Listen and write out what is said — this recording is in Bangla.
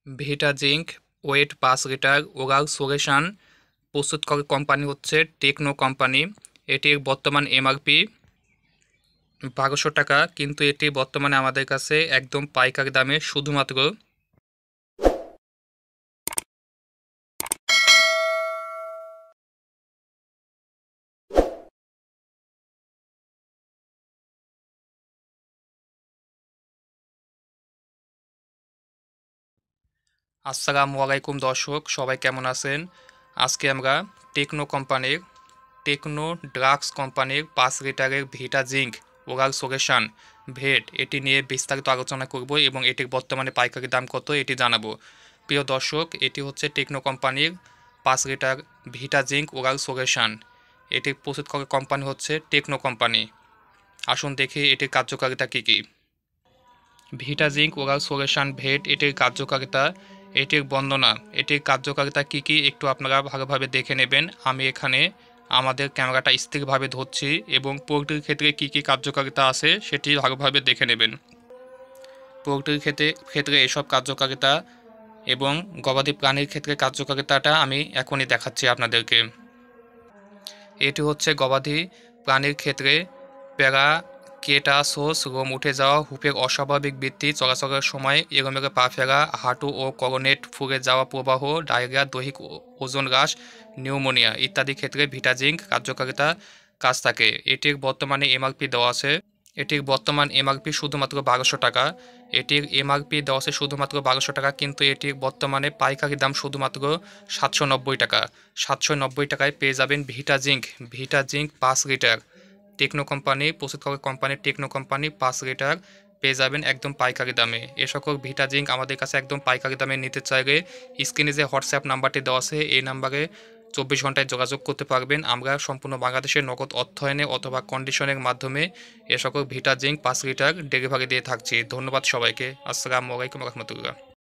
ভিটা zinc weight 5 litre oral solution প্রস্তুতকারক কোম্পানি হচ্ছে টেকনো কোম্পানি। এটির বর্তমান এমআরপি 1200 টাকা, কিন্তু এটি বর্তমানে আমাদের কাছে একদম পাইকারি দামে শুধুমাত্র আসসালামু আলাইকুম দর্শক, সবাই কেমন আছেন? আজকে আমরা টেকনো ড্রাগস কোম্পানির 5 লিটারের ভিটা জিঙ্ক ওরাল সলিউশন ভেট এটি নিয়ে বিস্তারিত আলোচনা করব এবং এটির বর্তমানে পাইকারি দাম কত এটি জানাবো। প্রিয় দর্শক, এটি হচ্ছে টেকনো কোম্পানির 5 লিটার ভিটা জিঙ্ক ওরাল সলিউশন। এটির প্রস্তুতকারক কোম্পানি হচ্ছে টেকনো কোম্পানি। আসুন দেখি এটির কার্যকারিতা কী কী। ভিটা জিঙ্ক ওরাল সলিউশন ভেট এটির কার্যকারিতা, এটির বর্ণনা, এটির কার্যকারিতা কী কী একটু আপনারা ভালোভাবে দেখে নেবেন। আমি এখানে আমাদের ক্যামেরাটা স্থিরভাবে ধরছি এবং পোলট্রির ক্ষেত্রে কী কী কার্যকারিতা আছে সেটি ভালোভাবে দেখে নেবেন। পোলট্রির ক্ষেত্রে এসব কার্যকারিতা এবং গবাদি প্রাণীর ক্ষেত্রে কার্যকারিতাটা আমি এখনই দেখাচ্ছি আপনাদেরকে। এটি হচ্ছে গবাদি প্রাণীর ক্ষেত্রে প্যারাকেটাসোস, লোম উঠে যাওয়া, হুপের অস্বাভাবিক বৃদ্ধি, চলাচলের সময় এলোমেলো পা ফেলা, হাঁটু ও করোনেট ফুলে যাওয়া প্রবাহ, ডায়রিয়া, দৈহিক ওজন হ্রাস, নিউমোনিয়া ইত্যাদি ক্ষেত্রে ভিটা জিঙ্ক কার্যকারিতা কাজ থাকে। এটির বর্তমানে এমআরপি দেওয়া আছে। এটির বর্তমান এমআরপি শুধুমাত্র 1200 টাকা। এটির এমআরপি দেওয়া আছে শুধুমাত্র 1200 টাকা, কিন্তু এটির বর্তমানে পাইকারি দাম শুধুমাত্র 790 টাকা। 790 টাকায় পেয়ে যাবেন ভিটা জিঙ্ক 5 লিটার। টেকনো কোম্পানি প্রস্তুতকারক কোম্পানি টেকনো কোম্পানি 5 লিটার পেয়ে যাবেন একদম পাইকারি দামে। এ সকল ভিটা জিঙ্ক আমাদের কাছে একদম পাইকারি দামে নিতে চাইলে স্ক্রিনে যে হোয়াটসঅ্যাপ নাম্বারটি দেওয়া আছে এই নাম্বারে 24 ঘন্টায় যোগাযোগ করতে পারবেন। আমরা সম্পূর্ণ বাংলাদেশের নগদ অর্থায়নে অথবা কন্ডিশনের মাধ্যমে এ সকল ভিটা জিঙ্ক 5 লিটার ডেলিভারি দিয়ে থাকছি। ধন্যবাদ সবাইকে। আসসালামু আলাইকুম রহমতুল্লাহ।